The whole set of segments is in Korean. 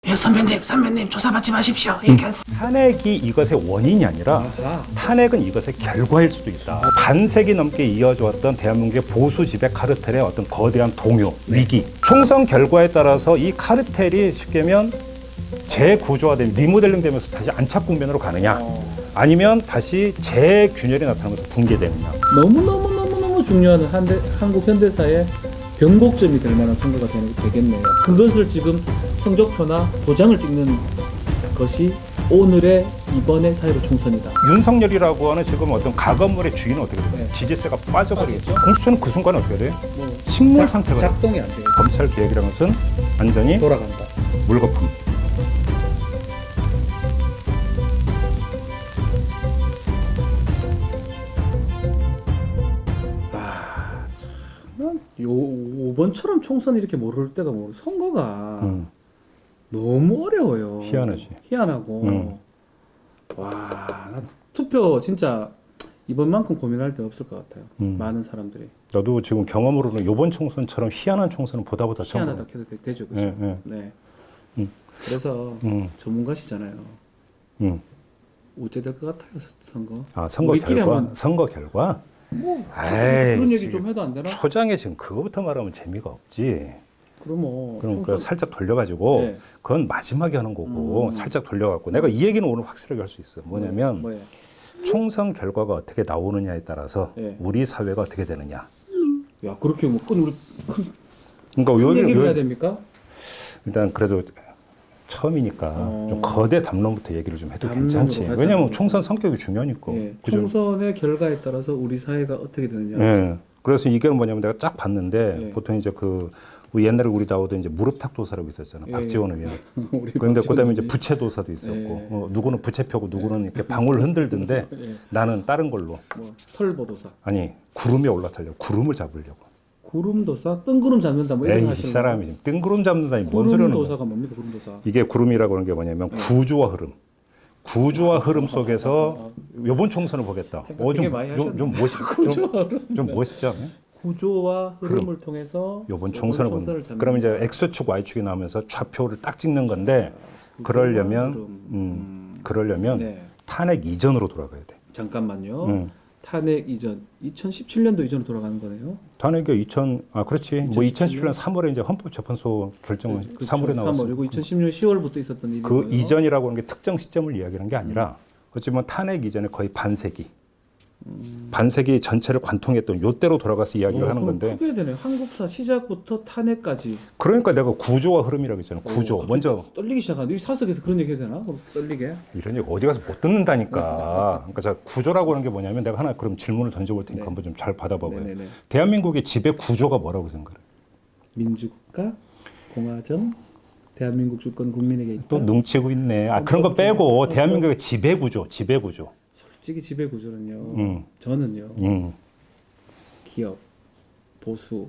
예, 선배님 조사받지 마십시오. 얘기하세요. 탄핵이 이것의 원인이 아니라 탄핵은 이것의 결과일 수도 있다. 반세기 넘게 이어져왔던 대한민국의 보수 지배 카르텔의 어떤 거대한 동요, 위기. 총선 결과에 따라서 이 카르텔이 쉽게 하면 재구조화된 리모델링 되면서 다시 안착 국면으로 가느냐, 아니면 다시 재균열이 나타나면서 붕괴되느냐. 너무 중요한 한국 현대사의 변곡점이 될 만한 선거가 되겠네요. 그것을 지금 성적표나 도장을 찍는 것이 오늘의 이번의 사회부 총선이다. 윤석열이라고 하는 지금 어떤 가건물의 주인은 어떻게 돼요? 네. 지지세가 빠져버리겠죠. 빠지죠. 공수처는 그 순간에 어떻게 돼요? 뭐 식물 상태가 돼요. 작동이 안 돼요. 검찰 개혁이라는 것은 완전히 돌아간다. 물거품. 이번처럼 총선 이렇게 모를 때가 뭐 선거가 너무 어려워요. 희한하지. 희한하고 와, 난 투표 진짜 이번만큼 고민할 데 없을 것 같아요. 많은 사람들이 나도 지금 경험으로는 이번 총선처럼 희한한 총선은 보다 처음 희한하다 봐요. 해도 되죠, 그렇죠? 네. 네. 그래서 전문가시잖아요. 어째 될 것 같아요, 선거? 아, 선거 우리끼리 결과? 한번 선거 결과? 뭐 에이, 그런 얘기 지금 좀 해도 안 되나? 초장에 지금 그거부터 말하면 재미가 없지. 그럼 뭐 그럼 그 총선- 살짝 돌려가지고 네. 그건 마지막에 하는 거고 살짝 돌려갖고 내가 이 얘기는 오늘 확실하게 할 수 있어. 뭐냐면 뭐예요? 총선 결과가 어떻게 나오느냐에 따라서 네. 우리 사회가 어떻게 되느냐. 야, 그렇게 뭐 우리 그러니까 큰 여기 얘기를 해야 됩니까? 일단 그래도 처음이니까 좀 거대 담론부터 얘기를 좀 해도 담론으로 괜찮지. 가자. 왜냐면 총선 성격이 중요하니까. 예, 그죠? 총선의 결과에 따라서 우리 사회가 어떻게 되느냐. 예. 그래서 이게 뭐냐면 내가 쫙 봤는데 예. 보통 이제 그 옛날에 우리 나오던 이제 무릎탁 도사라고 있었잖아. 예. 박지원 의원. 우리 그런데 그다음에 이제 박지원이- 부채 도사도 있었고, 예. 누구는 부채 펴고 누구는 이렇게 방울 흔들던데 예. 나는 다른 걸로. 뭐 털보도사, 아니 구름에 올라타려고 구름을 잡으려고. 구름도사, 뜬구름 잡는다 뭐 이런 에이 거 이 하시는 사람이 지금 뜬구름 잡는다니 뭔 소리 하는 거야. 구름도사가 뭡니까, 구름도사? 이게 구름이라고 하는 게 뭐냐면 구조와 흐름. 구조와 흐름 속에서 요번 총선을 보겠다. 생각 되게 많이 하셨네. 좀 멋있죠? 구조와 흐름을 통해서 요번 총선을 잡는다. 본다. 그러면 이제 X축, Y축이 나오면서 좌표를 딱 찍는 건데 그러려면 네. 탄핵 이전으로 돌아가야 돼. 잠깐만요. 탄핵 이전 2017년도 이전으로 돌아가는 거네요. 탄핵이 그렇지. 뭐 2017 2017년 3월에 이제 헌법재판소 결정은 그렇죠. 3월에 나왔어. 3월, 그리고 2016년 10월부터 있었던 일이고요. 그 이전이라고 하는 게 특정 시점을 이야기하는 게 아니라 어찌보면 탄핵 이전에 거의 반세기 전체를 관통했던 요때로 돌아가서 이야기를 하는 그럼 건데 크게 되네. 한국사 시작부터 탄핵까지. 그러니까 내가 구조와 흐름이라고 했잖아. 구조. 먼저 떨리기 시작하는데 이 사석에서 그런 얘기 해도 되나? 그럼 떨리게. 이런 얘기 어디 가서 못 듣는다니까. 그러니까 자, 구조라고 하는 게 뭐냐면 내가 하나 그럼 질문을 던져볼 테니까 네. 한번 좀 잘 받아봐봐요. 네네네. 대한민국의 지배 구조가 뭐라고 생각해? 민주국가, 공화정, 대한민국 주권 국민에게 있다. 또 능치고 있네. 그런 거 빼고 대한민국의 지배 구조. 솔직히 지배 구조는요. 저는요. 기업, 보수,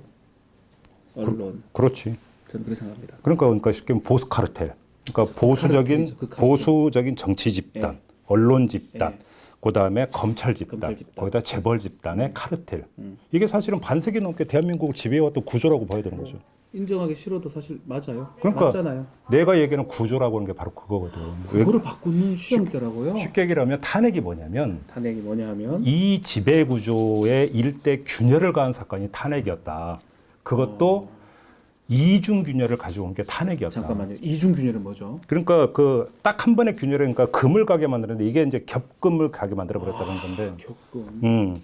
언론. 그렇지. 저는 그렇게 생각합니다. 그러니까 쉽게 말하면 보수 카르텔. 그러니까 보수적인 정치 집단, 언론 집단, 그다음에 검찰 집단, 거기다 재벌 집단의 카르텔. 이게 사실은 반세기 넘게 대한민국을 지배해왔던 구조라고 봐야 되는 거죠. 인정하기 싫어도 사실 맞아요. 그러니까 맞잖아요. 내가 얘기하는 구조라고 하는 게 바로 그거거든. 그거를 바꾸는 시험대라고요. 쉽게 얘기하면 탄핵이 뭐냐면 탄핵이 뭐냐 하면 이 지배 구조의 일대 균열을 가한 사건이 탄핵이었다. 그것도 이중 균열을 가지고 온 게 탄핵이었다. 잠깐만요. 이중균열은 뭐죠? 그러니까 그 딱 한 번의 균열에 그러니까 금을 가게 만드는데 이게 이제 겹금을 가게 만들어 버렸다는 건데. 격금.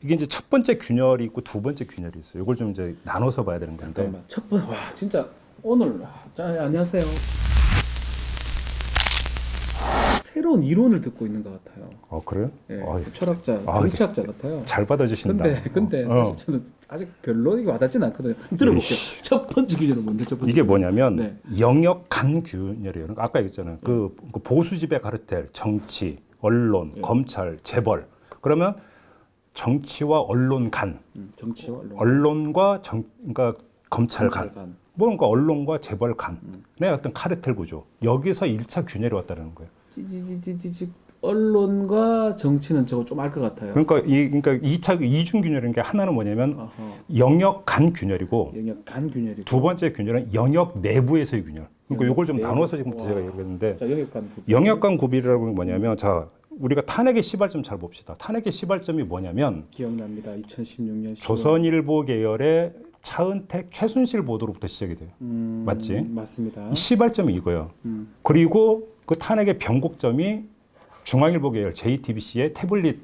이게 이제 첫 번째 균열이 있고 두 번째 균열이 있어요. 이걸 좀 이제 나눠서 봐야 되는 건데. 잠깐만. 첫 번, 와 진짜 오늘 안녕하세요. 새로운 이론을 듣고 있는 것 같아요. 그래요? 예, 아유, 철학자, 정치학자 같아요. 잘 받아주신다. 근데 사실 저는 아직 별로 이게 와닿지는 않거든요. 들어볼게요. 첫 번째 균열은 뭔데? 첫 번째 이게 뭐냐면 네. 영역 간 균열이에요. 그러니까 아까 얘기했잖아요. 그 보수 지배 카르텔, 정치, 언론, 검찰, 재벌. 그러면 정치와 언론 간, 정치와 언론과 그러니까 검찰 간, 간. 뭔가 언론과 재벌 간. 내 어떤 카르텔 구조. 여기서 1차 균열이 왔다는 거예요. 찌찌찌찌찌 언론과 정치는 저거 좀 알 것 같아요. 그러니까 2차 이중 균열인 게 하나는 뭐냐면 영역 간 균열이고 영역 간 균열이고 두 번째 균열은 영역 내부에서의 균열. 그러니까 이걸 좀 네. 나눠서 지금부터 와. 제가 얘기했는데 자, 영역간 구비. 영역간 구비라고 하는 게 뭐냐면 자 우리가 탄핵의 시발점 잘 봅시다. 탄핵의 시발점이 뭐냐면 기억납니다. 2016년 조선일보 계열의 차은택, 최순실 보도로부터 시작이 돼요. 맞지? 맞습니다. 이 시발점이 이거예요. 그리고 그 탄핵의 변곡점이 중앙일보 계열 JTBC의 태블릿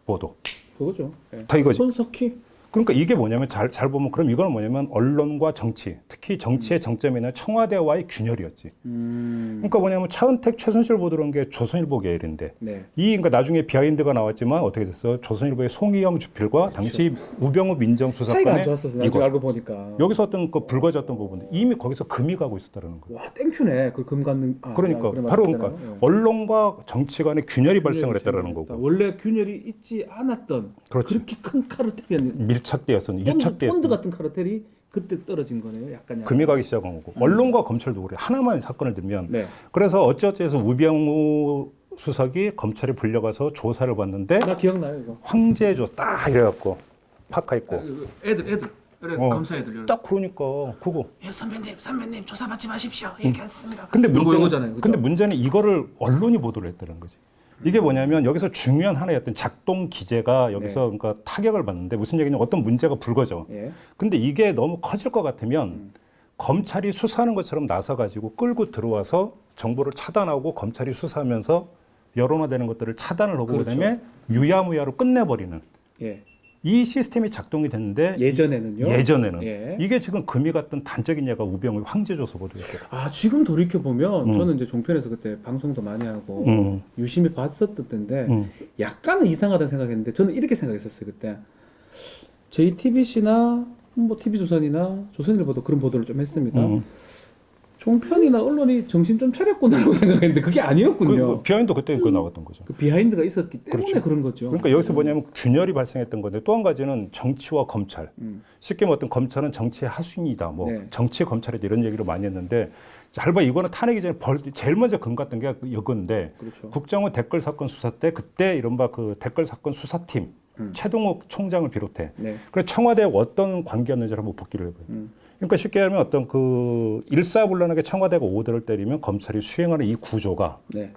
보도. 그거죠. 예. 다 이거지. 손석희. 그러니까 이게 뭐냐면 잘 보면 그럼 이거는 뭐냐면 언론과 정치, 특히 정치의 정점에는 청와대와의 균열이었지. 그러니까 뭐냐면 차은택, 최순실 보도라는 게 조선일보 계열인데 네. 이 그러니까 나중에 비하인드가 나왔지만 어떻게 됐어? 조선일보의 송희영 주필과 당시 우병우 사이가 안 민정수사관의 좋았었어. 나중에 알고 보니까. 여기서 어떤 그 불거졌던 부분 이미 거기서 금이 가고 있었다는 거예요. 와 땡큐네. 그 금 갖는. 그러니까 그래 바로 맞잖아요. 그러니까 예. 언론과 정치 간의 균열이 발생을 했다라는 균열이 거고 원래 균열이 있지 않았던 그렇지. 그렇게 큰 카르텔이었는데 밀착되었었는 펀드 유착되었었는 같은 카르텔이 그때 떨어진 거네요. 약간. 금이 가기 시작한 거고 언론과 검찰도 그래 하나만 사건을 들면 네. 그래서 어찌어찌해서 우병우 수석이 검찰에 불려가서 조사를 받는데 나 기억나요 이거. 황제조 딱 이래갖고 파카 입고 애들. 그래 검사 애들. 딱 그러니까 그거 예, 선배님 조사받지 마십시오. 얘기했습니다. 근데 요거잖아요, 그죠? 근데 문제는 이거를 언론이 보도를 했다는 거지. 이게 뭐냐면 여기서 중요한 하나였던 작동 기재가 여기서 그러니까 타격을 받는데 무슨 얘기냐면 어떤 문제가 불거져. 예. 근데 이게 너무 커질 것 같으면 검찰이 수사하는 것처럼 나서 가지고 끌고 들어와서 정보를 차단하고 검찰이 수사하면서 여론화되는 것들을 차단을 하고 그렇죠. 그다음에 유야무야로 끝내버리는 예. 이 시스템이 작동이 됐는데 예전에는요. 예전에는 예. 이게 지금 금이 갔던 단적인 예가 우병우 황제조서 보도였어요. 아 지금 돌이켜 보면 저는 이제 종편에서 그때 방송도 많이 하고 유심히 봤었던 때인데 약간은 이상하다는 생각했는데 저는 이렇게 생각했었어요 그때. JTBC나 뭐 TV조선이나 조선일보도 그런 보도를 좀 했습니다. 종편이나 언론이 정신 좀 차렸구나라고 생각했는데 그게 아니었군요. 그 비하인드 그때 그거 나왔던 거죠. 그 비하인드가 있었기 때문에 그렇죠. 그런 거죠. 그러니까 여기서 뭐냐면 균열이 발생했던 건데 또 한 가지는 정치와 검찰. 쉽게 말하면 어떤 검찰은 정치의 하수인이다. 뭐 네. 정치의 검찰이다 이런 얘기를 많이 했는데 잘 봐 이거는 탄핵이 전에 제일 먼저 금 갔던 게 이건데 그렇죠. 국정원 댓글 사건 수사 때 그때 이른바 그 댓글 사건 수사팀 최동욱 총장을 비롯해 네. 그래서 청와대에 어떤 관계였는지를 한번 복기를 해봐요. 그러니까 쉽게 하면 어떤 그 일사불란하게 청와대가 오더를 때리면 검찰이 수행하는 이 구조가 네.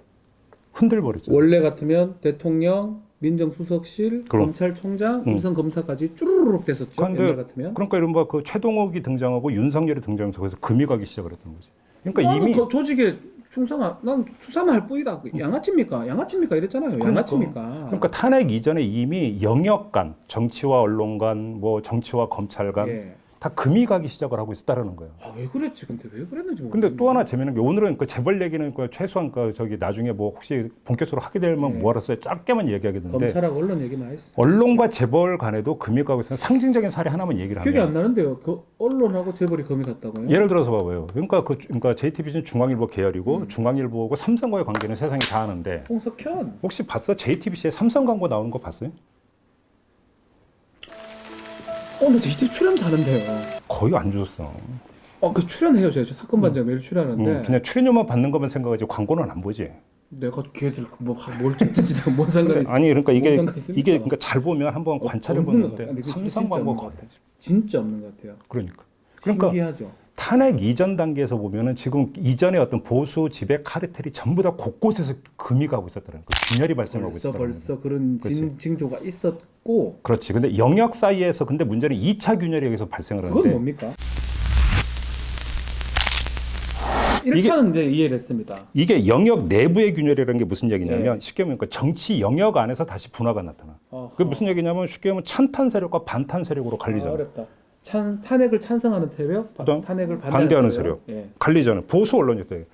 흔들버렸죠. 원래 같으면 대통령, 민정수석실, 그럼. 검찰총장, 인선검사까지 쭈르륵 됐었죠. 옛날 같으면. 그러니까 이른바 그 최동욱이 등장하고 윤석열이 등장해서 거기서 금이 가기 시작을 했던 거지. 그러니까 이미 그 조직에 충성한 난 수사만 할 뿐이다. 양아치입니까? 양아치입니까? 이랬잖아요. 양아치입니까? 그러니까 탄핵 이전에 이미 영역 간 정치와 언론 간 뭐 정치와 검찰 간 예. 다 금이 가기 시작을 하고 있다라는 거예요. 아, 왜 그랬지? 근데 왜 그랬는지 모르겠네. 근데 또 하나 재미있는 게 오늘은 그 재벌 얘기는 그 최소한 그 저기 나중에 뭐 혹시 본격적으로 하게 되면 뭐 알았어요. 짧게만 얘기하겠는데 검찰하고 언론 얘기만 했어. 언론과 재벌 간에도 금이 가고 있어서 상징적인 사례 하나만 얘기를 하면 기억이 안 나는데요. 그 언론하고 재벌이 검이 갔다고요? 예를 들어서 봐봐요. 그러니까 JTBC는 중앙일보 계열이고 중앙일보하고 삼성과의 관계는 세상이 다 아는데 홍석현. 혹시 봤어? JTBC에 삼성 광고 나오는 거 봤어요? 근데 JTBC 출연도 하는데요. 거의 안 줬어. 그 출연해요. 제가 사건 반장 매일 출연하는데. 그냥 출연료만 받는 것만 생각하지 광고는 안 보지. 내가 걔들 뭘 찍든지 내가 뭔 상관이 있어. 아니 그러니까 뭔 상관 있습니까? 이게 그러니까 잘 보면 한번 관찰해 없는 것 보는데 같아요. 근데 삼성 진짜 광고 없는 것 거의 같아요. 진짜 없는 것 같아요. 그러니까 신기하죠. 탄핵 이전 단계에서 보면은 지금 이전에 어떤 보수 지배 카르텔이 전부 다 곳곳에서 금이 가고 있었다는 거, 균열이 발생하고 있었다는 벌써 그런 그렇지. 징조가 있었고. 그렇지. 근데 영역 사이에서 근데 문제는 2차 균열이 여기서 발생을 그건 하는데 뭡니까? 1차는 이제 이해를 했습니다. 이게 영역 내부의 균열이라는 게 무슨 얘기냐면 쉽게 말하면 정치 영역 안에서 다시 분화가 나타나. 그게 무슨 얘기냐면 쉽게 말하면 찬탄 세력과 반탄 세력으로 갈리잖아. 어렵다. 탄핵을 찬성하는 세력, 어떤 탄핵을 반대하는 세력. 예. 갈리잖아요. 보수 언론이었다. 예.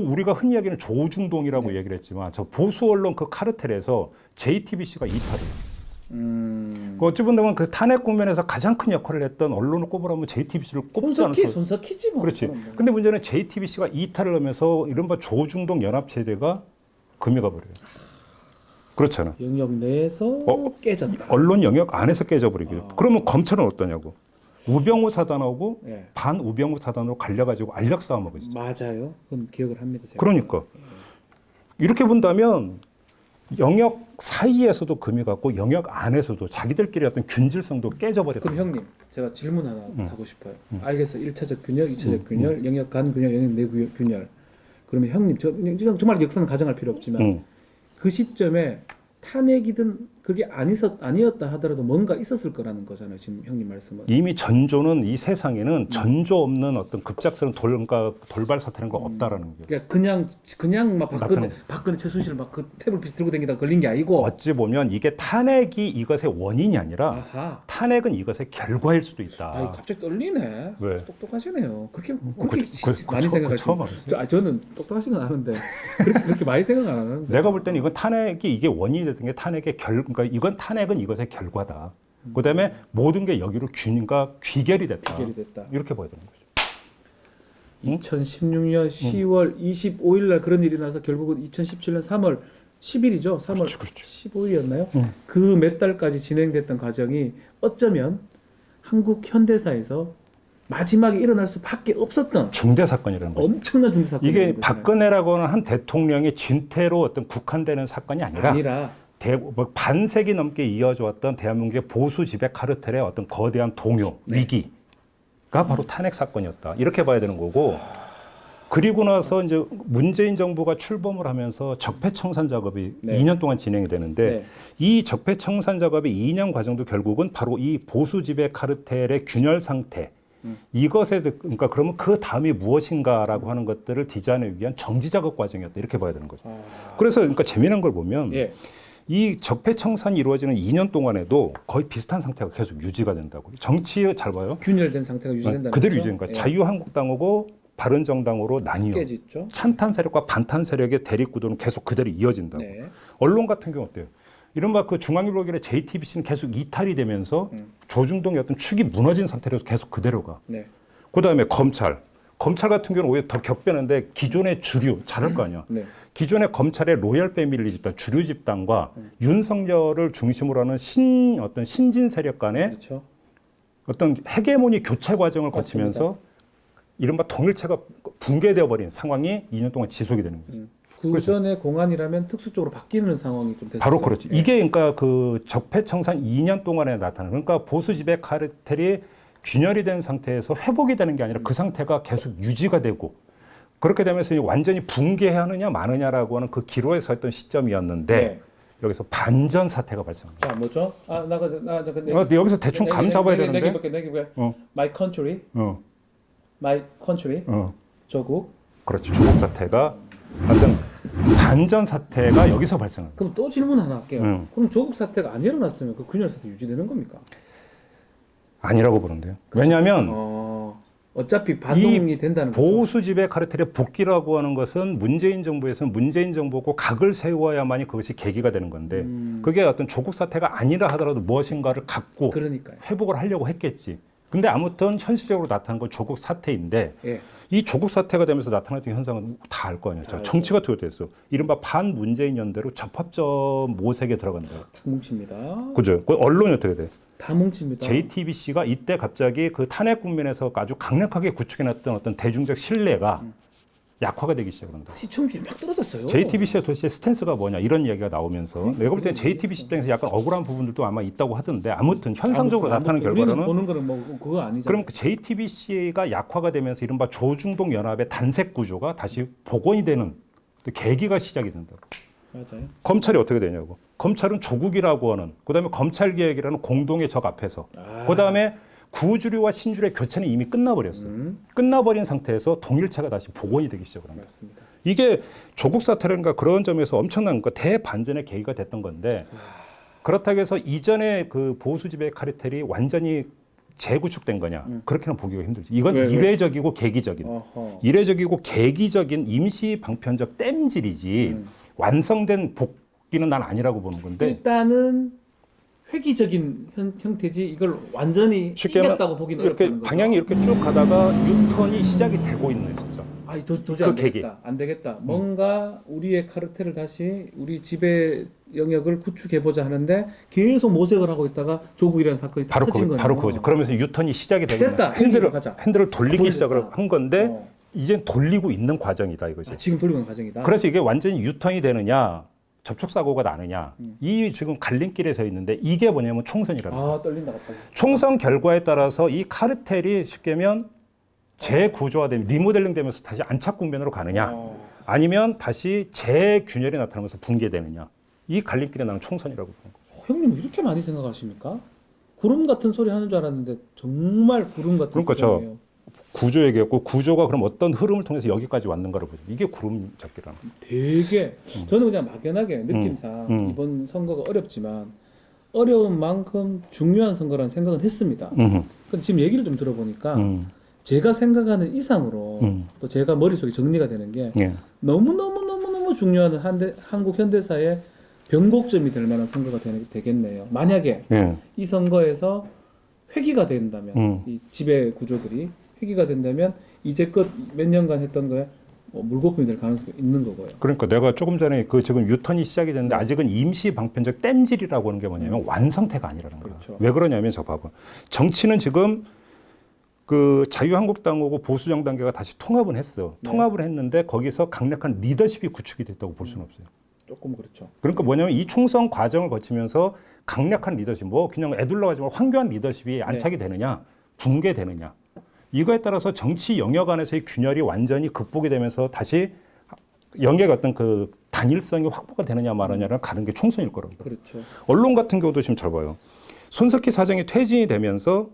우리가 흔히 이야기하는 조중동이라고 얘기를 했지만 저 보수 언론 그 카르텔에서 JTBC가 이탈을. 어찌 보면 그 탄핵 국면에서 가장 큰 역할을 했던 언론을 꼽으라면 JTBC를 꼽지 않을 수. 손석희지 뭐. 그렇지. 그럼 뭐. 근데 문제는 JTBC가 이탈을 하면서 이른바 조중동 연합체제가 금이 가버려요. 그렇잖아. 영역 내에서 깨졌다. 언론 영역 안에서 깨져버리게. 그러면 검찰은 어떠냐고. 우병우 사단하고 예. 반 우병우 사단으로 갈려가지고 알력 싸움하고 있어. 맞아요. 그건 기억을 합니다. 제가. 그러니까 이렇게 본다면 영역 사이에서도 금이 갔고 영역 안에서도 자기들끼리 어떤 균질성도 깨져버렸다. 그럼 형님 제가 질문 하나 하고 싶어요. 알겠어. 1차적 균열, 2차적 균열, 영역 간 균열, 영역 내 균열. 그러면 형님, 정말 역사는 가정할 필요 없지만 그 시점에 탄핵이든 그게 아니었다 하더라도 뭔가 있었을 거라는 거잖아요. 지금 형님 말씀은. 이미 전조는 이 세상에는 전조 없는 어떤 급작스러운 돌발 사태라는 거 없다라는 거예요. 그러니까 그냥 막 박근혜 최순실 막 그 태블릿 들고 다니다 걸린 게 아니고 어찌 보면 이게 탄핵이 이것의 원인이 아니라 아하. 탄핵은 이것의 결과일 수도 있다. 아, 갑자기 떨리네. 왜? 똑똑하시네요. 그렇게 처음 많이 생각하시죠. 알았어요. 저는 똑똑하신 건 아는데 그렇게 많이 생각 안 하는데. 내가 볼 때는 이건 탄핵이 이게 원인이 됐던 게 탄핵의 그러니까 이건 탄핵은 이것의 결과다. 그다음에 모든 게 여기로 귀결이 됐다. 이렇게 봐야 되는 거죠. 2016년 10월 25일 날 그런 일이 나서 결국은 2017년 3월 10일이죠. 3월 그렇죠. 15일이었나요? 그 몇 달까지 진행됐던 과정이 어쩌면 한국 현대사에서 마지막에 일어날 수밖에 없었던 중대 사건이라는 거죠. 엄청난 중대 사건이 이게 박근혜라고 하는 한 대통령의 진퇴로 어떤 국한되는 사건이 아니라 반세기 넘게 이어져 왔던 대한민국의 보수 지배 카르텔의 어떤 거대한 동요, 위기가 바로 탄핵 사건이었다. 이렇게 봐야 되는 거고, 그리고 나서 이제 문재인 정부가 출범을 하면서 적폐청산 작업이 2년 동안 진행이 되는데 이 적폐청산 작업의 2년 과정도 결국은 바로 이 보수 지배 카르텔의 균열 상태, 이것에 그러니까 그러면 그 다음이 무엇인가라고 하는 것들을 디자인하기 위한 정지 작업 과정이었다. 이렇게 봐야 되는 거죠. 그래서 그러니까 재미난 걸 보면 이 적폐청산이 이루어지는 2년 동안에도 거의 비슷한 상태가 계속 유지가 된다고. 정치 잘 봐요. 균열된 상태가 유지된다는 그대로 유지된 거예요. 자유한국당하고 바른정당으로 나뉘어. 깨졌죠. 찬탄 세력과 반탄 세력의 대립 구도는 계속 그대로 이어진다고. 언론 같은 경우 어때요? 이른바 그 중앙일보기의 JTBC는 계속 이탈이 되면서 조중동의 어떤 축이 무너진 상태로서 계속 그대로 가. 그다음에 검찰 같은 경우는 오히려 더 격변한데 기존의 주류 잘할 거 아니야. 기존의 검찰의 로열 패밀리 집단, 주류 집단과 윤석열을 중심으로 하는 어떤 신진 세력 간의 어떤 헤게모니 교체 과정을 거치면서 이른바 통일체가 붕괴되어 버린 상황이 2년 동안 지속이 되는 거죠. 그 전에 공안이라면 특수 쪽으로 바뀌는 상황이 좀 됐어요. 바로 그렇죠. 이게 그러니까 그 적폐청산 2년 동안에 나타나는 그러니까 보수 지배 카르텔이 균열이 된 상태에서 회복이 되는 게 아니라 그 상태가 계속 유지가 되고 그렇게 되면서 완전히 붕괴하느냐 마느냐라고 하는 그 기로에 서 있던 시점이었는데 여기서 반전 사태가 발생합니다. 자, 뭐죠? 여기서 대충 감 잡아야 되는데. My country. My country. 조국. 그렇죠. 조국 사태가 어떤 반전 사태가 여기서 발생합니다. 그럼 또 질문 하나 할게요. 그럼 조국 사태가 안 일어났으면 그 균열 사태 유지되는 겁니까? 아니라고 보는데요. 왜냐하면 어차피 반동이 된다는 거죠. 보수 지배 카르텔의 복귀라고 하는 것은 문재인 정부에서는 문재인 정부고 각을 세워야만이 그것이 계기가 되는 건데 그게 어떤 조국 사태가 아니라 하더라도 무엇인가를 갖고 회복을 하려고 했겠지. 근데 아무튼 현실적으로 나타난 건 조국 사태인데 이 조국 사태가 되면서 나타났던 현상은 다 알 거 아니에요. 정치가 어떻게 됐어. 이른바 반문재인 연대로 접합적 모색에 들어간다. 다 뭉칩니다. 그죠. 그 언론이 어떻게 돼? 다 뭉칩니다. JTBC가 이때 갑자기 그 탄핵 국면에서 아주 강력하게 구축해놨던 어떤 대중적 신뢰가 약화가 되기 시작한다. 시청률이 막 떨어졌어요. JTBC의 도대체 스탠스가 뭐냐 이런 이야기가 나오면서 내가 볼 때는 JTBC 입장에서 약간 억울한 부분들도 아마 있다고 하던데 아무튼 현상적으로 나타나는 결과로는 보는 거는 뭐 그거 아니잖아요. 그럼 그 JTBC가 약화가 되면서 이른바 조중동 연합의 단색 구조가 다시 복원이 되는 계기가 시작이 된다. 맞아요. 검찰이 어떻게 되냐고. 검찰은 조국이라고 하는 그다음에 검찰개혁이라는 공동의 적 앞에서 그다음에 구주류와 신주류의 교체는 이미 끝나버렸어요. 끝나버린 상태에서 동일체가 다시 복원이 되기 시작을 합니다. 맞습니다. 이게 조국 사태라든가 그런 점에서 엄청난 대반전의 계기가 됐던 건데 그렇다고 해서 이전에 그 보수 지배 카르텔이 완전히 재구축된 거냐 그렇게는 보기가 힘들죠. 이건 이례적이고 계기적인 이례적이고 계기적인 임시 방편적 땜질이지 완성된 복귀는 난 아니라고 보는 건데 일단은 획기적인 형태지 이걸 완전히 이겼다고 보기는 이렇게 어렵다는 거죠. 방향이 이렇게 쭉 가다가 유턴이 시작이 되고 있는 시점. 도저히 안 되겠다. 뭔가 우리의 카르텔을 다시 우리 지배 영역을 구축해보자 하는데 계속 모색을 하고 있다가 조국이라는 사건이 터진 거예요. 바로 그거죠. 그러면서 유턴이 시작이 되고 핸들을 돌리기 시작을 한 건데 이제 돌리고 있는 과정이다 이거지. 지금 돌리고 있는 과정이다. 그래서 이게 완전히 유턴이 되느냐 접촉 사고가 나느냐 이 지금 갈림길에 서 있는데 이게 뭐냐면 총선이라는 거예요. 아 떨린다 갑자기. 총선 결과에 따라서 이 카르텔이 쉽게 하면 재구조화되면 리모델링 되면서 다시 안착 국면으로 가느냐 아니면 다시 재균열이 나타나면서 붕괴되느냐 이 갈림길에 나는 총선이라고 보는 거예요. 형님 이렇게 많이 생각하십니까? 구름 같은 소리 하는 줄 알았는데 정말 구름 같은 그러니까 소리네요. 구조 얘기했고 구조가 그럼 어떤 흐름을 통해서 여기까지 왔는가를 보죠. 이게 구름 잡기라는 거예요. 되게 저는 그냥 막연하게 느낌상 이번 선거가 어렵지만 어려운 만큼 중요한 선거라는 생각은 했습니다. 근데 지금 얘기를 좀 들어보니까 제가 생각하는 이상으로 또 제가 머릿속에 정리가 되는 게 예. 너무너무 중요한 한국 현대사의 변곡점이 될 만한 선거가 되겠네요. 만약에 예. 이 선거에서 회귀가 된다면 이 지배 구조들이 회귀가 된다면 이제껏 몇 년간 했던 거에 물거품이 될 가능성이 있는 거고요. 그러니까 내가 조금 전에 그 지금 유턴이 시작이 됐는데 아직은 임시 방편적 땜질이라고 하는 게 뭐냐면 완성태가 아니라는 거예요. 그렇죠. 왜 그러냐면 저 봐봐. 정치는 지금 그 자유한국당하고 보수정 단계가 다시 통합은 했어. 통합을 했는데 거기서 강력한 리더십이 구축이 됐다고 볼 수는 없어요. 조금 그렇죠. 그러니까 뭐냐면 이 총선 과정을 거치면서 강력한 리더십, 뭐 그냥 애둘러 가지고 황교안 리더십이 안착이 되느냐, 붕괴되느냐. 이거에 따라서 정치 영역 안에서의 균열이 완전히 극복이 되면서 다시 영역의 어떤 그 단일성이 확보가 되느냐 말하냐를 가는 게 총선일 거라고. 그렇죠. 언론 같은 경우도 지금 잘 봐요. 손석희 사장이 퇴진이 되면서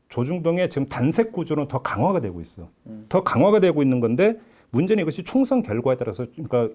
조중동의 지금 단색 구조는 더 강화가 되고 있어. 더 강화가 되고 있는 건데 문제는 이것이 총선 결과에 따라서 그러니까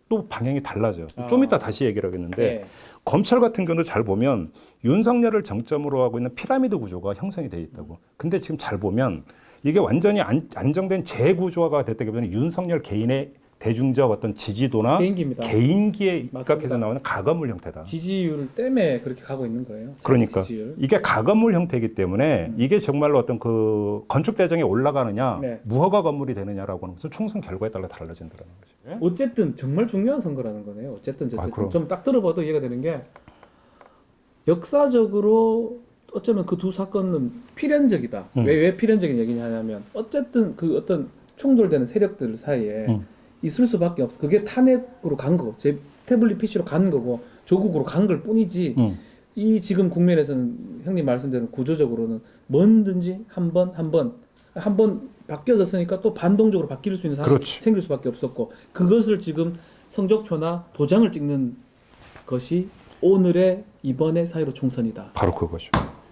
또 방향이 달라져요. 좀 이따 다시 얘기를 하겠는데 네. 검찰 같은 경우도 잘 보면 윤석열을 정점으로 하고 있는 피라미드 구조가 형성이 돼 있다고. 근데 지금 잘 보면 이게 완전히 안정된 재구조화가 됐다기보다는 윤석열 개인의 대중적 어떤 지지도나 개인기입니다. 개인기에 맞습니다. 입각해서 나오는 가건물 형태다. 지지율 때문에 그렇게 가고 있는 거예요. 그러니까 지지율. 이게 가건물 형태이기 때문에 이게 정말로 어떤 그 건축 대정에 올라가느냐 네. 무허가 건물이 되느냐라고 하는 것은 총선 결과에 따라 달라진다는 거죠. 어쨌든 정말 중요한 선거라는 거네요. 어쨌든 그럼. 좀 딱 들어봐도 이해가 되는 게 역사적으로 어쩌면 그 두 사건은 필연적이다. 왜 필연적인 얘기냐 하냐면 어쨌든 그 어떤 충돌되는 세력들 사이에 있을 수밖에 없어. 그게 탄핵으로 간 거고, 제 태블릿 PC로 간 거고, 조국으로 간 걸 뿐이지. 이 지금 국면에서는 형님 말씀대로 구조적으로는 뭐든지 한 번 바뀌어졌으니까 또 반동적으로 바뀔 수 있는 상황이 그렇지. 생길 수밖에 없었고, 그것을 지금 성적표나 도장을 찍는 것이 오늘의 이번의 사회로 총선이다. 바로 그거죠.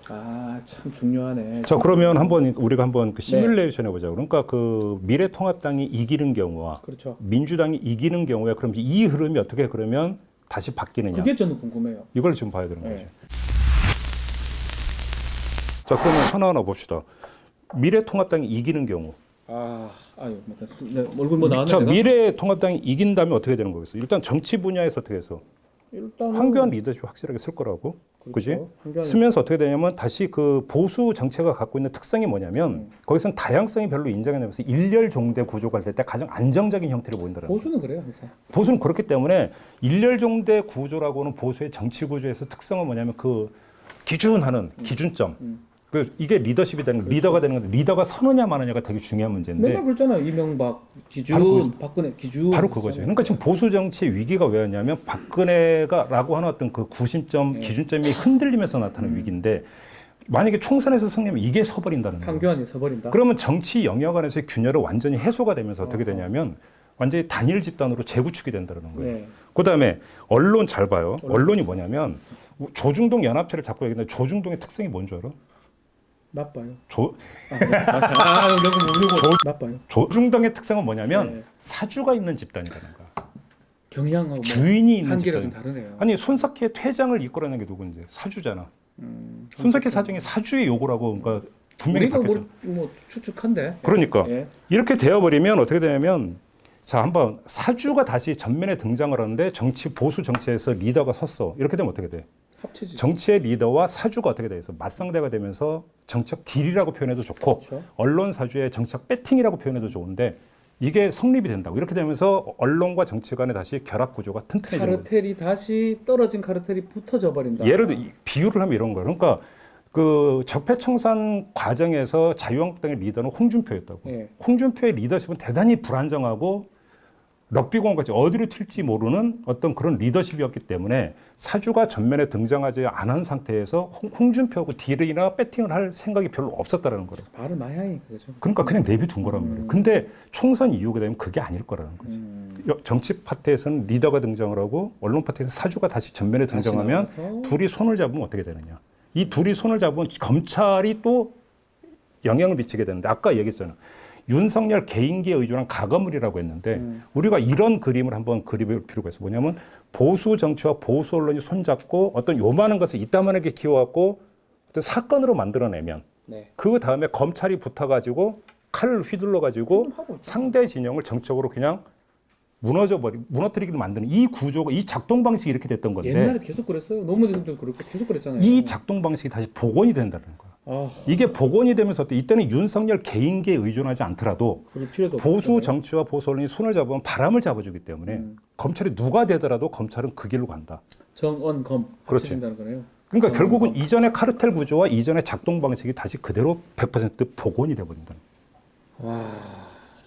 아, 참 중요하네. 자, 그러면 우리가 한번 그 네. 시뮬레이션 해보자. 그러니까 그 미래통합당이 이기는 경우와 그렇죠. 민주당이 이기는 경우에 그럼 이 흐름이 어떻게 그러면 다시 바뀌느냐. 그게 저는 궁금해요. 이걸 지금 봐야 되는 네. 거죠. 자, 그러면 하나하나 봅시다. 미래통합당이 이기는 경우. 아유, 네, 얼굴 뭐 나왔네. 자, 내가? 미래통합당이 이긴다면 어떻게 되는 거겠어? 일단 정치 분야에서 어떻게 해서 일단은 황교안 리더십 확실하게 쓸 거라고. 그지? 그렇죠. 황교안이- 쓰면서 어떻게 되냐면 다시 그 보수 정체가 갖고 있는 특성이 뭐냐면 거기서는 다양성이 별로 인정이 되면서 일렬 종대 구조가 될 때 가장 안정적인 형태를 보인다는 거예요. 보수는 그래요, 항상. 보수는 그렇기 때문에 일렬 종대 구조라고는 보수의 정치 구조에서 특성은 뭐냐면 그 기준하는 기준점. 그 이게 리더십이 되는 거, 리더가 되는 건데 리더가 서느냐 마느냐가 되게 중요한 문제인데 맨날 그랬잖아요. 이명박 기준, 바로 박근혜 기준. 바로 그거죠. 그러니까 지금 보수 정치의 위기가 왜였냐면 박근혜가라고 하는 어떤 그 구심점, 기준점이 흔들리면서 나타나는 위기인데 만약에 총선에서 승리하면 이게 서버린다는 거예요. 황교안이 서버린다. 그러면 정치 영역 안에서의 균열은 완전히 해소가 되면서 어떻게 되냐면 완전히 단일 집단으로 재구축이 된다는 거예요. 네. 그다음에 언론 잘 봐요. 언론이 뭐냐면 조중동 연합체를 자꾸 얘기하는데 조중동의 특성이 뭔 줄 알아? 나빠요. 조, 너무 모르고 나빠요. 조중동의 특성은 뭐냐면 네. 사주가 있는 집단이라는 거야. 경향하고 뭐 주인이 있는 한계가 좀 집단. 다르네요. 아니 손석희의 퇴장을 이끌어낸 게 누군지 사주잖아. 손석희 사장이 사주의 요구라고 그러니까 분명히 우리가 바뀌었죠. 뭐 추측한데. 그러니까 예. 이렇게 되어버리면 어떻게 되냐면 자 한번 사주가 다시 전면에 등장을 하는데 정치 보수 정치에서 리더가 섰어. 이렇게 되면 어떻게 돼? 합치지. 정치의 리더와 사주가 어떻게 돼서 맞상대가 되면서 정책 딜이라고 표현해도 좋고 그렇죠. 언론 사주의 정책 배팅이라고 표현해도 좋은데 이게 성립이 된다고. 이렇게 되면서 언론과 정치 간의 다시 결합 구조가 튼튼해지는 거예요. 카르텔이 다시 떨어진 카르텔이 붙어져 버린다. 예를 들어 비유를 하면 이런 거예요. 그러니까 그 적폐청산 과정에서 자유한국당의 리더는 홍준표였다고. 예. 홍준표의 리더십은 대단히 불안정하고 럭비공같이 어디로 튈지 모르는 어떤 그런 리더십이었기 때문에 사주가 전면에 등장하지 않은 상태에서 홍준표하고 딜이나 배팅을 할 생각이 별로 없었다는 거예요. 발을 많이 하니까 그죠. 그러니까 그냥 내비둔 거란 말이에요. 근데 총선 이후가 되면 그게 아닐 거라는 거지. 정치 파트에서는 리더가 등장을 하고 언론 파트에서 사주가 다시 전면에 등장하면 나와서. 둘이 손을 잡으면 어떻게 되느냐. 이 둘이 손을 잡으면 검찰이 또 영향을 미치게 되는데 아까 얘기했잖아. 윤석열 개인기에 의존한 가거물이라고 했는데 우리가 이런 그림을 한번 그려볼 필요가 있어. 뭐냐면 보수 정치와 보수 언론이 손잡고 어떤 요만한 것을 이따만하게 키워갖고 어떤 사건으로 만들어내면 네. 그 다음에 검찰이 붙어가지고 칼을 휘둘러가지고 지금 하고 있죠. 상대 진영을 정적으로 그냥 무너뜨리기를 만드는 이 구조가 이 작동 방식이 이렇게 됐던 건데 옛날에 계속 그랬어요. 노무현 대통령도 그렇고 계속 그랬잖아요. 이 작동 방식이 다시 복원이 된다는 거야. 아, 이게 복원이 되면서 이때는 윤석열 개인기에 의존하지 않더라도 그럴 필요도 보수 없잖아요. 정치와 보수 언론이 손을 잡으면 바람을 잡아주기 때문에 검찰이 누가 되더라도 검찰은 그 길로 간다. 정언검 그렇지. 합쳐진다는 거네요. 그러니까 결국은 이전의 카르텔 구조와 이전의 작동 방식이 다시 그대로 100% 복원이 돼버린다. 와,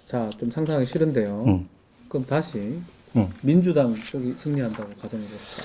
자, 좀 상상하기 싫은데요. 그럼 다시 민주당 쪽이 승리한다고 가정해 봅시다.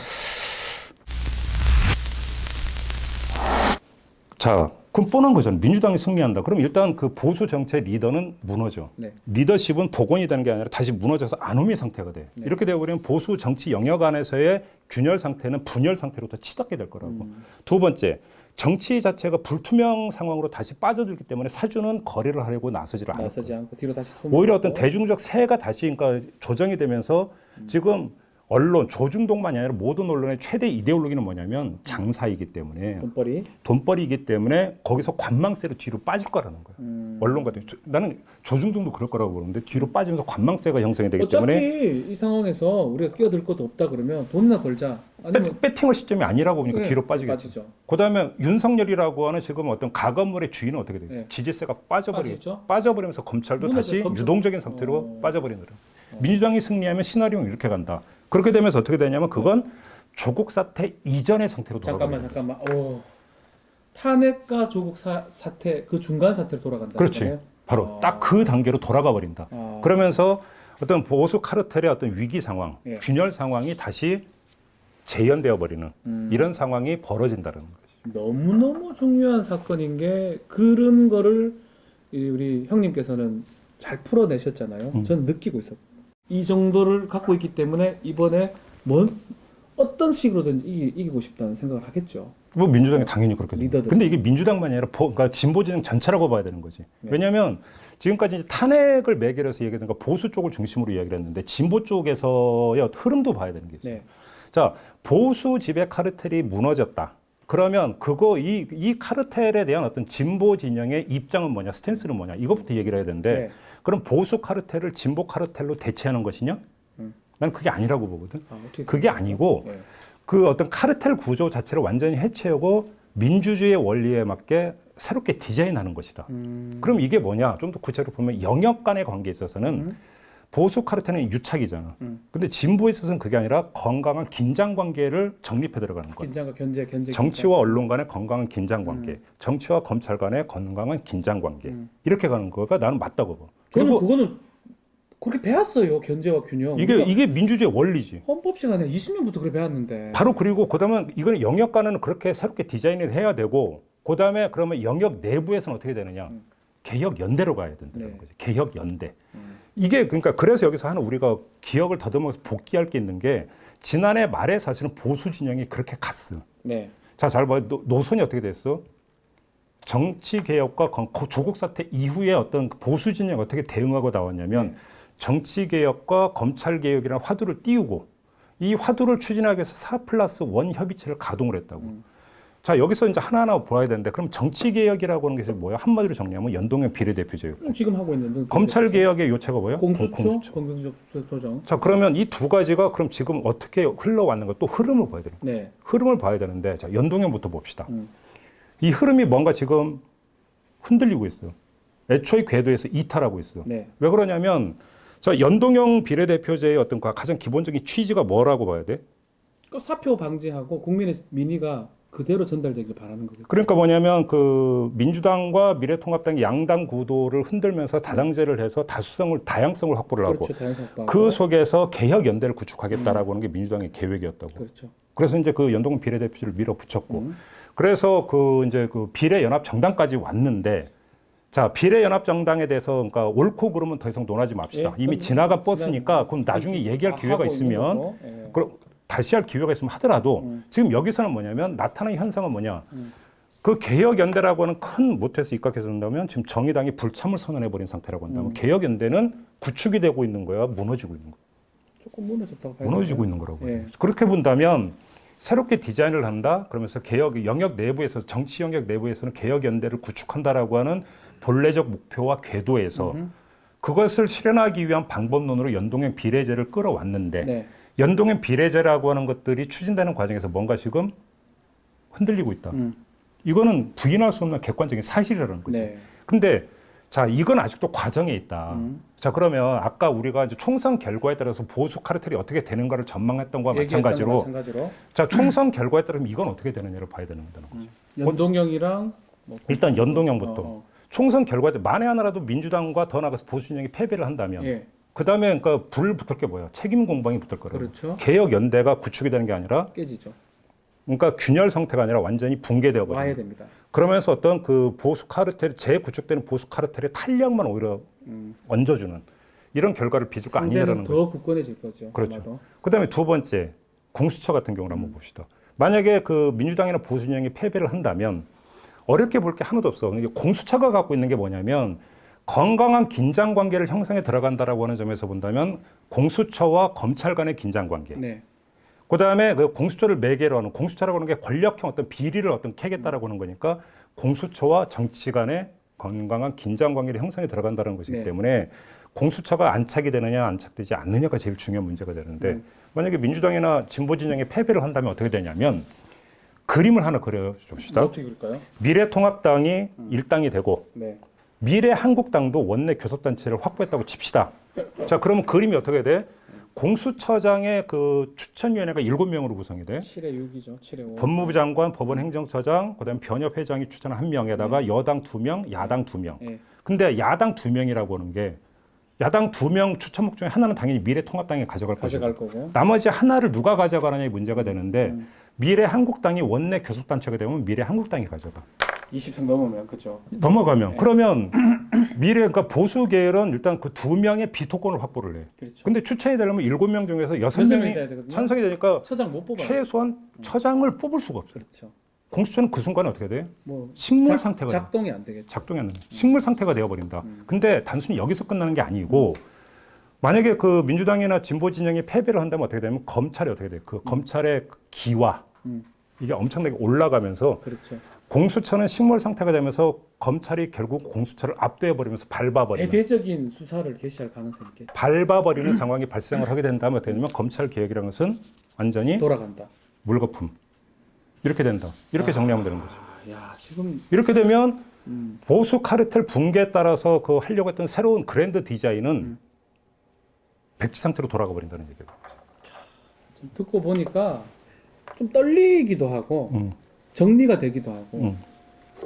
자, 그럼 뻔한 거잖아요. 민주당이 승리한다. 그럼 일단 그 보수 정치의 리더는 무너져. 네. 리더십은 복원이 되는 게 아니라 다시 무너져서 아노미 상태가 돼. 네. 이렇게 되어버리면 보수 정치 영역 안에서의 균열 상태는 분열 상태로 더 치닫게 될 거라고. 두 번째, 정치 자체가 불투명 상황으로 다시 빠져들기 때문에 사주는 거래를 하려고 나서지를 않을 나서지 거예요. 않고 뒤로 다시 오히려 어떤 대중적 세가 다시 그러니까 조정이 되면서 지금 언론, 조중동만이 아니라 모든 언론의 최대 이데올로기는 뭐냐면 장사이기 때문에 돈벌이이기 때문에 거기서 관망세로 뒤로 빠질 거라는 거예요. 언론 같은 경우 나는 조중동도 그럴 거라고 보는데 뒤로 빠지면서 관망세가 형성이 되기 어차피 때문에 이 상황에서 우리가 끼어들 것도 없다 그러면 돈이나 벌자. 아니면 배팅할 시점이 아니라고 보니까 네, 뒤로 빠지겠죠. 빠지죠. 그다음에 윤석열이라고 하는 지금 어떤 가건물의 주인은 어떻게 되죠? 네. 지지세가 빠져버리겠죠. 빠지죠. 빠져버리면서 검찰도 다시 유동적인 상태로 빠져버리는 거예요. 민주당이 승리하면 시나리오는 이렇게 간다. 그렇게 되면서 어떻게 되냐면 그건 조국 사태 이전의 상태로 돌아가는 잠깐만. 탄핵과 조국 사태 그 중간 사태로 돌아간다. 그렇지. 바로 딱 그 단계로 돌아가 버린다. 그러면서 어떤 보수 카르텔의 어떤 위기 상황, 예. 균열 상황이 다시 재현되어 버리는 이런 상황이 벌어진다는 거죠. 너무너무 중요한 사건인 게 그런 거를 우리 형님께서는 잘 풀어내셨잖아요. 저는 느끼고 있었고 이 정도를 갖고 있기 때문에 이번에 어떤 식으로든지 이기고 싶다는 생각을 하겠죠. 뭐 민주당이 당연히 그렇게 리더들. 근데 이게 민주당만이 아니라 그러니까 진보 진영 전체라고 봐야 되는 거지. 네. 왜냐하면 지금까지 이제 탄핵을 매개로해서 얘기했던 거 보수 쪽을 중심으로 이야기를 했는데 진보 쪽에서의 흐름도 봐야 되는 게 있어요. 네. 자, 보수 지배 카르텔이 무너졌다. 그러면 이 카르텔에 대한 어떤 진보 진영의 입장은 뭐냐, 스탠스는 뭐냐, 이것부터 얘기를 해야 되는데, 네. 그럼 보수 카르텔을 진보 카르텔로 대체하는 것이냐? 난 그게 아니라고 보거든. 그게 아니고, 네. 그 어떤 카르텔 구조 자체를 완전히 해체하고 민주주의의 원리에 맞게 새롭게 디자인하는 것이다. 그럼 이게 뭐냐? 좀 더 구체적으로 보면 영역 간의 관계에 있어서는 보수 카르텔은 유착이잖아. 근데 진보에 있어서는 그게 아니라 건강한 긴장 관계를 정립해 들어가는 거야. 긴장과 견제. 정치와 언론 간의 건강한 긴장 관계, 정치와 검찰 간의 건강한 긴장 관계. 이렇게 가는 거가 나는 맞다고 봐. 그리고 그거는 그렇게 배웠어요. 견제와 균형. 이게 민주주의 원리지. 헌법 시간에 20년부터 그래 배웠는데. 바로 그리고 그다음에 이거는 영역 간에는 그렇게 새롭게 디자인을 해야 되고 그다음에 그러면 영역 내부에서는 어떻게 되느냐? 개혁 연대로 가야 된다는 네. 거죠. 개혁 연대. 이게 그러니까 그래서 여기서 하나 우리가 기억을 더듬어서 복귀할 게 있는 게 지난해 말에 사실은 보수 진영이 그렇게 갔어. 네. 자, 잘 봐. 노선이 어떻게 됐어? 정치 개혁과 조국 사태 이후에 어떤 보수 진영이 어떻게 대응하고 나왔냐면 정치 개혁과 검찰 개혁이라는 화두를 띄우고 이 화두를 추진하기 위해서 4+1 협의체를 가동을 했다고. 자, 여기서 이제 하나하나 보아야 되는데 그럼 정치 개혁이라고 하는 게 뭐야? 한마디로 정리하면 연동형 비례대표제였고. 지금 하고 있는 검찰 개혁의 요체가 뭐예요? 공수처, 공공적 조정. 자, 그러면 이 두 가지가 그럼 지금 어떻게 흘러왔는가 또 흐름을 봐야 돼요. 네. 흐름을 봐야 되는데 자, 연동형부터 봅시다. 이 흐름이 뭔가 지금 흔들리고 있어요. 애초에 궤도에서 이탈하고 있어요. 네. 왜 그러냐면 자, 연동형 비례대표제의 어떤 가장 기본적인 취지가 뭐라고 봐야 돼? 그 사표 방지하고 국민의 민의가 그대로 전달되길 바라는 거겠죠. 그러니까 뭐냐면 그 민주당과 미래통합당이 양당 구도를 흔들면서 다당제를 해서 다양성을 확보를 하고 그렇죠. 다양성 확보하고. 그 속에서 개혁 연대를 구축하겠다라고 하는 게 민주당의 계획이었다고. 그렇죠. 그래서 이제 그 연동형 비례대표를 밀어붙였고 그래서 그 이제 그 비례연합 정당까지 왔는데 자 비례연합 정당에 대해서 그러니까 옳고 그르면 더 이상 논하지 맙시다. 예, 이미 지나간 버스니까 그럼 나중에 얘기할 기회가 하고 있는 있으면 거고. 예. 그럼 다시 할 기회가 있으면 하더라도 지금 여기서는 뭐냐면 나타나는 현상은 뭐냐. 그 개혁연대라고 하는 큰 모태에서 입각해서 본다면 지금 정의당이 불참을 선언해버린 상태라고 한다면 개혁연대는 구축이 되고 있는 거야, 무너지고 있는 거야. 조금 무너졌다고 봐야 무너지고 될까요? 있는 거라고. 예. 그렇게 본다면 새롭게 디자인을 한다. 그러면서 개혁 영역 내부에서 정치 영역 내부에서는 개혁연대를 구축한다라고 하는 본래적 목표와 궤도에서 그것을 실현하기 위한 방법론으로 연동형 비례제를 끌어왔는데 네. 연동형 비례제라고 하는 것들이 추진되는 과정에서 뭔가 지금 흔들리고 있다. 이거는 부인할 수 없는 객관적인 사실이라는 거지. 네. 근데 자, 이건 아직도 과정에 있다. 자, 그러면 아까 우리가 이제 총선 결과에 따라서 보수 카르텔이 어떻게 되는가를 전망했던 거와 마찬가지로 자, 총선 결과에 따르면 이건 어떻게 되느냐를 봐야 되는 거죠. 연동형이랑 뭐 일단 연동형부터 어. 총선 결과에 만에 하나라도 민주당과 더 나아가서 보수 진영이 패배를 한다면 예. 그다음에 그러니까 불 붙을 게 뭐예요? 책임 공방이 붙을 거라고. 그렇죠. 개혁 연대가 구축이 되는 게 아니라 깨지죠. 그러니까 균열 상태가 아니라 완전히 붕괴되어 버려요. 와야 됩니다. 그러면서 어떤 그 보수 카르텔 재구축되는 보수 카르텔의 탄력만 오히려 얹어주는 이런 결과를 빚을 거 아니냐라는 상대는 거죠. 더 굳건해질 거죠. 그렇죠. 아마도. 그다음에 두 번째 공수처 같은 경우를 한번 봅시다. 만약에 그 민주당이나 보수 진영이 패배를 한다면 어렵게 볼 게 하나도 없어. 이게 공수처가 갖고 있는 게 뭐냐면 건강한 긴장 관계를 형성해 들어간다라고 하는 점에서 본다면 공수처와 검찰 간의 긴장 관계. 네. 그다음에 그 공수처를 매개로 하는 공수처라고 하는 게 권력형 어떤 비리를 어떤 캐겠다라고 하는 거니까 공수처와 정치 간의 건강한 긴장 관계를 형성해 들어간다는 것이기 네. 때문에 공수처가 안착이 되느냐 안착되지 않느냐가 제일 중요한 문제가 되는데 만약에 민주당이나 진보 진영이 패배를 한다면 어떻게 되냐면 그림을 하나 그려줍시다. 어떻게 그럴까요? 미래통합당이 일당이 되고 네. 미래한국당도 원내 교섭단체를 확보했다고 칩시다. 자, 그러면 그림이 어떻게 돼? 공수처장의 그 추천위원회가 7명으로 구성이 돼. 7에 6이죠. 7에 5. 법무부 장관, 법원행정처장, 그다음에 변협회장이 추천한 1명에다가 여당 2명, 야당 2명. 네. 근데 야당 2명이라고 하는 게 야당 2명 추천목 중에 하나는 당연히 미래통합당이 가져갈 거죠. 거고. 나머지 하나를 누가 가져가느냐의 문제가 되는데 미래한국당이 원내 교섭단체가 되면 미래한국당이 가져가. 20석 넘으면 그죠. 넘어가면 네. 그러면 그러니까 보수 계열은 일단 그 2명의 비토권을 확보를 해. 그렇죠. 근데 추천이 되려면 7명 중에서 여섯 명이 6명이 돼야 되거든요. 찬성이 되니까 처장 못 뽑아요. 최소한 처장을 뽑을 수가 없어요. 그렇죠. 공수처는 그 순간에 어떻게 돼? 뭐 식물 상태가 돼. 작동이 안 되겠죠. 작동이 안 돼. 식물 상태가 되어버린다. 근데 단순히 여기서 끝나는 게 아니고 만약에 그 민주당이나 진보 진영이 패배를 한다면 어떻게 되냐면 검찰이 어떻게 돼? 그 검찰의 기와 이게 엄청나게 올라가면서 그렇죠. 공수처는 식물 상태가 되면서 검찰이 결국 공수처를 압도해버리면서 밟아버리는 대대적인 수사를 개시할 가능성이 있겠죠. 밟아버리는 상황이 발생을 하게 된다면 어떻게 되냐면 검찰 개혁이라는 것은 완전히 돌아간다. 물거품 이렇게 된다. 이렇게 정리하면 되는 거죠. 야, 지금 이렇게 되면 보수 카르텔 붕괴에 따라서 그 하려고 했던 새로운 그랜드 디자인은 백지 상태로 돌아가 버린다는 얘기예요. 좀 듣고 보니까 좀 떨리기도 하고 정리가 되기도 하고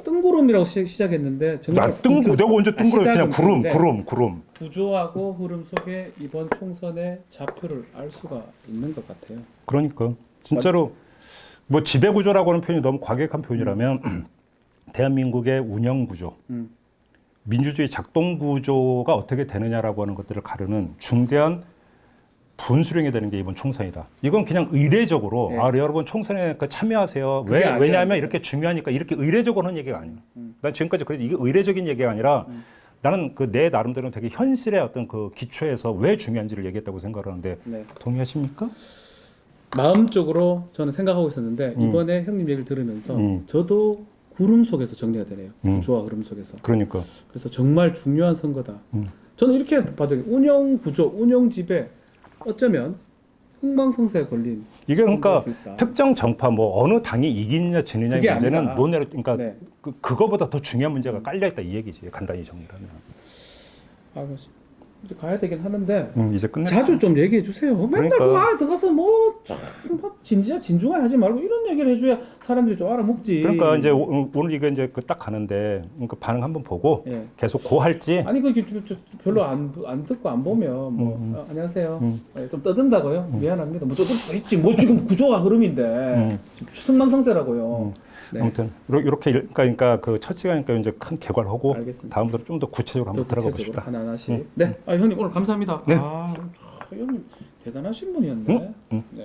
뜬구름이라고 시작했는데 정말 내가 언제 뜬구름 그냥 구름. 구조하고 흐름 속에 이번 총선의 좌표를 알 수가 있는 것 같아요. 그러니까 진짜로 뭐 지배 구조라고 하는 표현이 너무 과격한 표현이라면 대한민국의 운영 구조, 민주주의 작동 구조가 어떻게 되느냐라고 하는 것들을 가르는 중대한 분수령이 되는 게 이번 총선이다. 이건 그냥 의례적으로 네. 여러분 총선에 참여하세요. 그게 아니라는 왜냐하면 거죠. 이렇게 중요하니까 이렇게 의례적으로 하는 얘기가 아니에요. 난 지금까지 그래서 이게 의례적인 얘기가 아니라 나는 그 내 나름대로 되게 현실의 어떤 그 기초에서 왜 중요한지를 얘기했다고 생각하는데 네. 동의하십니까? 마음적으로 저는 생각하고 있었는데 이번에 형님 얘기를 들으면서 저도 구름 속에서 정리가 되네요. 구조와 흐름 속에서. 그러니까. 그래서 정말 중요한 선거다. 저는 이렇게 봐도 운영 구조, 운영 지배 어쩌면 흥망성쇠에 걸린 이게 그러니까 선거일 수 있다. 특정 정파 뭐 어느 당이 이기느냐 지느냐의 그게 문제는 아니다. 논의를 그러니까 네. 그거보다 더 중요한 문제가 깔려 있다 이 얘기지. 간단히 정리를 하면. 아, 이제 가야 되긴 하는데 이제 끝내. 자주 좀 얘기해 주세요. 맨날 그러니까. 그 안에 들어가서 뭐 진중하게 하지 말고 이런 얘기를 해줘야 사람들이 좀 알아먹지. 그러니까 이제 오늘 이거 이제 그 딱 가는데 그 반응 한번 보고 예. 계속 고할지. 아니 그 별로 안 듣고 안 보면 뭐 안녕하세요. 예, 좀 떠든다고요. 미안합니다. 뭐 떠들 수 있지. 뭐 지금 구조와 흐름인데 승망성쇠라고요. 네. 아무튼 이렇게 그러니까 그 첫 시간이니까 이제 큰 개괄하고 알겠습니다. 다음부터 좀 더 구체적으로 한번 들어가 구체적으로 봅시다. 하나씩. 네. 아 형님 오늘 감사합니다. 네. 아 형님 대단하신 분이었네. 응? 네.